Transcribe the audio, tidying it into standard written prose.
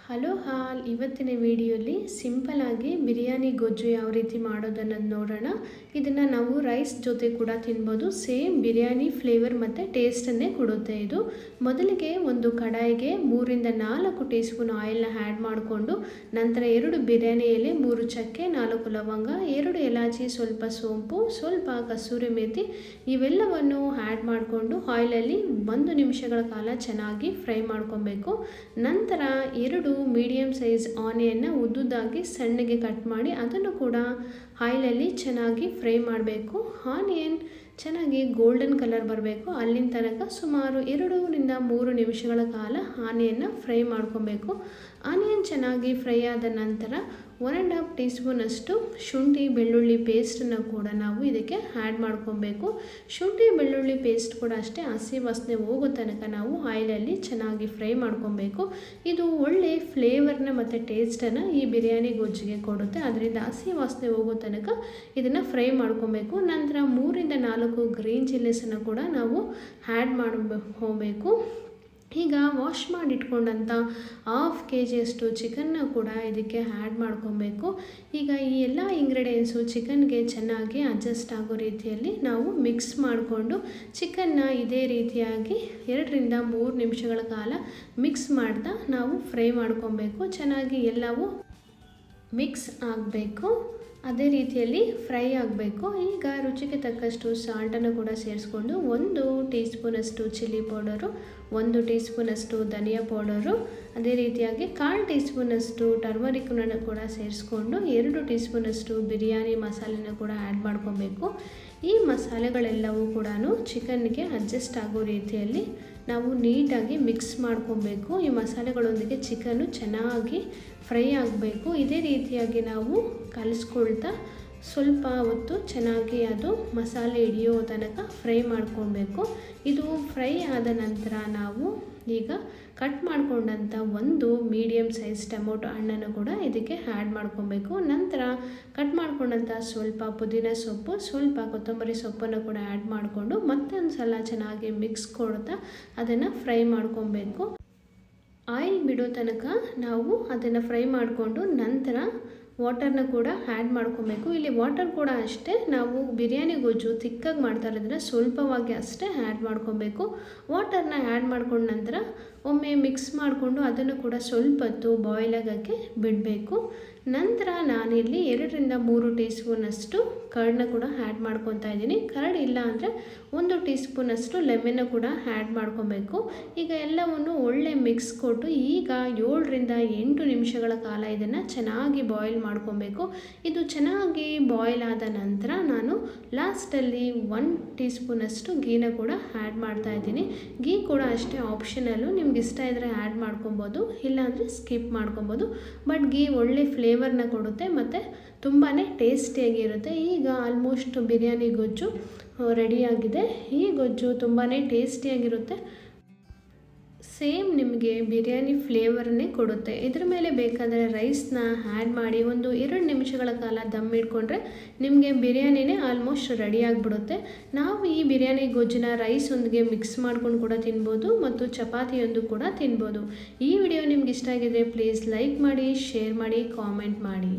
Hello ಹಾಲ್ ಇವತ್ತಿನ ವಿಡಿಯೋಲಿ simple ಆಗಿ ಬಿರಿಯಾನಿ ಗೊಜ್ಜು ಯಾವ ರೀತಿ ಮಾಡೋದನ್ನೋದು ನೋಡೋಣ. ಇದನ್ನು ನಾವು ರೈಸ್ ಜೊತೆ ಕೂಡ ತಿನ್ಬೋದು. ಸೇಮ್ ಬಿರಿಯಾನಿ ಫ್ಲೇವರ್ ಮತ್ತು ಟೇಸ್ಟನ್ನೇ ಕೊಡುತ್ತೆ ಇದು. ಮೊದಲಿಗೆ ಒಂದು ಕಡಾಯಿಗೆ 3-4 ಟೀ ಸ್ಪೂನ್ ಆಯಿಲ್ನ ಆ್ಯಡ್ ಮಾಡಿಕೊಂಡು ನಂತರ 2 ಬಿರಿಯಾನಿ ಎಲೆ, 3 ಚಕ್ಕೆ, 4 ಲವಂಗ, 2 ಎಲಾಚಿ, ಸ್ವಲ್ಪ ಸೋಂಪು, ಸ್ವಲ್ಪ ಕಸೂರಿ ಮೇಥಿ ಇವೆಲ್ಲವನ್ನು ಆ್ಯಡ್ ಮಾಡಿಕೊಂಡು ಆಯಿಲಲ್ಲಿ 1 ನಿಮಿಷಗಳ ಕಾಲ ಚೆನ್ನಾಗಿ ಫ್ರೈ ಮಾಡ್ಕೊಬೇಕು. ನಂತರ 2 ಮೀಡಿಯಮ್ ಸೈಜ್ ಆನಿಯನ್ನ ಉದ್ದುದಾಗಿ ಸಣ್ಣಗೆ ಕಟ್ ಮಾಡಿ ಅದನ್ನು ಕೂಡ ಆಯಿಲಲ್ಲಿ ಚೆನ್ನಾಗಿ ಫ್ರೈ ಮಾಡಬೇಕು. ಆನಿಯನ್ ಚೆನ್ನಾಗಿ ಗೋಲ್ಡನ್ ಕಲರ್ ಬರಬೇಕು. ಅಲ್ಲಿನ ತನಕ ಸುಮಾರು 2-3 ನಿಮಿಷಗಳ ಕಾಲ ಆನಿಯನ್ನ ಫ್ರೈ ಮಾಡ್ಕೊಬೇಕು. ಆನಿಯನ್ ಚೆನ್ನಾಗಿ ಫ್ರೈ ಆದ ನಂತರ 1.5 ಟೀ ಸ್ಪೂನಷ್ಟು ಶುಂಠಿ ಬೆಳ್ಳುಳ್ಳಿ ಪೇಸ್ಟನ್ನು ಕೂಡ ನಾವು ಇದಕ್ಕೆ ಆ್ಯಡ್ ಮಾಡ್ಕೊಬೇಕು. ಶುಂಠಿ ಬೆಳ್ಳುಳ್ಳಿ ಪೇಸ್ಟ್ ಕೂಡ ಅಷ್ಟೇ ಹಸಿ ವಾಸನೆ ಹೋಗೋ ತನಕ ನಾವು ಆಯಿಲಲ್ಲಿ ಚೆನ್ನಾಗಿ ಫ್ರೈ ಮಾಡ್ಕೊಬೇಕು. ಇದು ಒಳ್ಳೆ ಫ್ಲೇವರ್ನ ಮತ್ತು ಟೇಸ್ಟನ್ನು ಈ ಬಿರಿಯಾನಿ ಗೊಜ್ಜಿಗೆ ಕೊಡುತ್ತೆ. ಅದರಿಂದ ಹಸಿ ವಾಸನೆ ಹೋಗೋ ತನಕ ಇದನ್ನು ಫ್ರೈ ಮಾಡ್ಕೊಬೇಕು. ನಂತರ 3-4 ಗ್ರೀನ್ ಚಿಲ್ಲೀಸನ್ನು ಕೂಡ ನಾವು ಆ್ಯಡ್ ಹೋಗಬೇಕು. ಈಗ ವಾಶ್ ಮಾಡಿ ಇಟ್ಕೊಂಡಂಥ 1/2 kg ಚಿಕನ್ನ ಕೂಡ ಇದಕ್ಕೆ ಆ್ಯಡ್ ಮಾಡ್ಕೊಬೇಕು. ಈಗ ಈ ಎಲ್ಲ ಇಂಗ್ರೀಡಿಯೆಂಟ್ಸು ಚಿಕನ್ಗೆ ಚೆನ್ನಾಗಿ ಅಡ್ಜಸ್ಟ್ ಆಗೋ ರೀತಿಯಲ್ಲಿ ನಾವು ಮಿಕ್ಸ್ ಮಾಡಿಕೊಂಡು ಚಿಕನ್ನ ಇದೇ ರೀತಿಯಾಗಿ 2-3 ನಿಮಿಷಗಳ ಕಾಲ ಮಿಕ್ಸ್ ಮಾಡ್ತಾ ನಾವು ಫ್ರೈ ಮಾಡ್ಕೊಬೇಕು. ಚೆನ್ನಾಗಿ ಎಲ್ಲವೂ ಮಿಕ್ಸ್ ಆಗಬೇಕು. ಅದೇ ರೀತಿಯಲ್ಲಿ ಫ್ರೈ ಆಗಬೇಕು. ಈಗ ರುಚಿಗೆ ತಕ್ಕಷ್ಟು ಸಾಲ್ಟನ್ನು ಕೂಡ ಸೇರಿಸ್ಕೊಂಡು 1 ಟೀ ಸ್ಪೂನಷ್ಟು ಚಿಲ್ಲಿ ಪೌಡರು, 1 ಟೀ ಸ್ಪೂನಷ್ಟು ಧನಿಯಾ ಪೌಡರು, ಅದೇ ರೀತಿಯಾಗಿ 1/4 ಟೀ ಸ್ಪೂನಷ್ಟು ಟರ್ಮರಿಕನ್ನು ಕೂಡ ಸೇರಿಸ್ಕೊಂಡು 2 ಟೀ ಸ್ಪೂನಷ್ಟು ಬಿರಿಯಾನಿ ಮಸಾಲೆನ ಕೂಡ ಆ್ಯಡ್ ಮಾಡ್ಕೊಬೇಕು. ಈ ಮಸಾಲೆಗಳೆಲ್ಲವೂ ಕೂಡ ಚಿಕನ್ಗೆ ಅಡ್ಜಸ್ಟ್ ಆಗೋ ರೀತಿಯಲ್ಲಿ ನಾವು ನೀಟಾಗಿ ಮಿಕ್ಸ್ ಮಾಡ್ಕೊಬೇಕು. ಈ ಮಸಾಲೆಗಳೊಂದಿಗೆ ಚಿಕನ್ನು ಚೆನ್ನಾಗಿ ಫ್ರೈ ಆಗಬೇಕು. ಇದೇ ರೀತಿಯಾಗಿ ನಾವು ಕಲಿಸ್ಕೊಳ್ತಾ ಸ್ವಲ್ಪ ಹೊತ್ತು ಚೆನ್ನಾಗಿ ಅದು ಮಸಾಲೆ ಹಿಡಿಯೋ ತನಕ ಫ್ರೈ ಮಾಡ್ಕೊಬೇಕು. ಇದು ಫ್ರೈ ಆದ ನಂತರ ನಾವು ಈಗ ಕಟ್ ಮಾಡಿಕೊಂಡಂಥ 1 ಮೀಡಿಯಮ್ ಸೈಜ್ ಟೊಮೊಟೊ ಹಣ್ಣನ್ನು ಕೂಡ ಇದಕ್ಕೆ ಆ್ಯಡ್ ಮಾಡ್ಕೊಬೇಕು. ನಂತರ ಕಟ್ ಮಾಡಿಕೊಂಡಂಥ ಸ್ವಲ್ಪ ಪುದೀನ ಸೊಪ್ಪು, ಸ್ವಲ್ಪ ಕೊತ್ತಂಬರಿ ಸೊಪ್ಪನ್ನು ಕೂಡ ಆ್ಯಡ್ ಮಾಡಿಕೊಂಡು ಮತ್ತೊಂದು ಸಲ ಚೆನ್ನಾಗಿ ಮಿಕ್ಸ್ ಕೊಡ್ತಾ ಅದನ್ನು ಫ್ರೈ ಮಾಡ್ಕೊಬೇಕು. ಆಯಿಲ್ ಬಿಡೋ ತನಕ ನಾವು ಅದನ್ನು ಫ್ರೈ ಮಾಡಿಕೊಂಡು ನಂತರ ವಾಟರ್ನ ಕೂಡ ಆ್ಯಡ್ ಮಾಡ್ಕೊಬೇಕು. ಇಲ್ಲಿ ವಾಟರ್ ಕೂಡ ಅಷ್ಟೇ ನಾವು ಬಿರಿಯಾನಿ ಗೊಜ್ಜು ತಿಕ್ಕಾಗಿ ಮಾಡ್ತಾ ಇರೋದ್ರಿಂದ ಸ್ವಲ್ಪವಾಗಿ ಅಷ್ಟೇ ಆ್ಯಡ್ ಮಾಡ್ಕೊಬೇಕು. ವಾಟರ್ನ ಆ್ಯಡ್ ಮಾಡ್ಕೊಂಡ ನಂತರ ಒಮ್ಮೆ ಮಿಕ್ಸ್ ಮಾಡಿಕೊಂಡು ಅದನ್ನು ಕೂಡ ಸ್ವಲ್ಪ ಹೊತ್ತು ಬಾಯ್ಲ್ ಆಗೋಕ್ಕೆ ಬಿಡಬೇಕು. ನಂತರ ನಾನಿಲ್ಲಿ 2-3 ಟೀ ಸ್ಪೂನಷ್ಟು ಕರ್ಡನ್ನ ಕೂಡ ಆ್ಯಡ್ ಮಾಡ್ಕೊತಾ ಇದ್ದೀನಿ. ಕರ್ಡ್ ಇಲ್ಲ ಅಂದರೆ 1 ಟೀ ಸ್ಪೂನಷ್ಟು ಲೆಮನ್ನ ಕೂಡ ಆ್ಯಡ್ ಮಾಡ್ಕೊಬೇಕು. ಈಗ ಎಲ್ಲವನ್ನು ಒಳ್ಳೆ ಮಿಕ್ಸ್ ಕೊಟ್ಟು ಈಗ 7-8 ನಿಮಿಷಗಳ ಕಾಲ ಇದನ್ನು ಚೆನ್ನಾಗಿ ಬಾಯ್ಲ್ ಮಾಡ್ಕೊಬೇಕು. ಇದು ಚೆನ್ನಾಗಿ ಬಾಯ್ಲ್ ಆದ ನಂತರ ನಾನು ಲಾಸ್ಟಲ್ಲಿ 1 ಟೀ ಸ್ಪೂನಷ್ಟು ಗೀನ ಕೂಡ ಆ್ಯಡ್ ಮಾಡ್ತಾ ಇದ್ದೀನಿ. ಗೀ ಕೂಡ ಅಷ್ಟೇ ಆಪ್ಷನಲ್ಲು, ನಿಮ್ಗೆ ಇಷ್ಟ ಇದ್ದರೆ ಆ್ಯಡ್ ಮಾಡ್ಕೊಬೋದು, ಇಲ್ಲಾಂದರೆ ಸ್ಕಿಪ್ ಮಾಡ್ಕೊಬೋದು. ಬಟ್ ಗೀ ಒಳ್ಳೆ ಫ್ಲೇವರ್ನ ಕೊಡುತ್ತೆ ಮತ್ತು ತುಂಬಾ ಟೇಸ್ಟಿಯಾಗಿರುತ್ತೆ. ಈಗ ಆಲ್ಮೋಸ್ಟ್ ಬಿರಿಯಾನಿ ಗೊಜ್ಜು ರೆಡಿಯಾಗಿದೆ. ಈ ಗೊಜ್ಜು ತುಂಬಾ ಟೇಸ್ಟಿಯಾಗಿರುತ್ತೆ. ಸೇಮ್ ನಿಮಗೆ ಬಿರಿಯಾನಿ ಫ್ಲೇವರ್ನೇ ಕೊಡುತ್ತೆ. ಇದ್ರ ಮೇಲೆ ಬೇಕಾದರೆ ರೈಸ್ನ ಆ್ಯಡ್ ಮಾಡಿ 1-2 ನಿಮಿಷಗಳ ಕಾಲ ದಮ್ ಇಟ್ಕೊಂಡ್ರೆ ನಿಮಗೆ ಬಿರಿಯಾನಿನೇ ಆಲ್ಮೋಸ್ಟ್ ರೆಡಿ ಆಗಿಬಿಡುತ್ತೆ. ನಾವು ಈ ಬಿರಿಯಾನಿ ಗೊಜ್ಜನ್ನ ರೈಸೊಂದಿಗೆ ಮಿಕ್ಸ್ ಮಾಡ್ಕೊಂಡು ಕೂಡ ತಿನ್ಬೋದು ಮತ್ತು ಚಪಾತಿಯೊಂದು ಕೂಡ ತಿನ್ಬೋದು. ಈ ವಿಡಿಯೋ ನಿಮ್ಗೆ ಇಷ್ಟ ಆಗಿದ್ರೆ ಪ್ಲೀಸ್ ಲೈಕ್ ಮಾಡಿ, ಶೇರ್ ಮಾಡಿ, ಕಾಮೆಂಟ್ ಮಾಡಿ.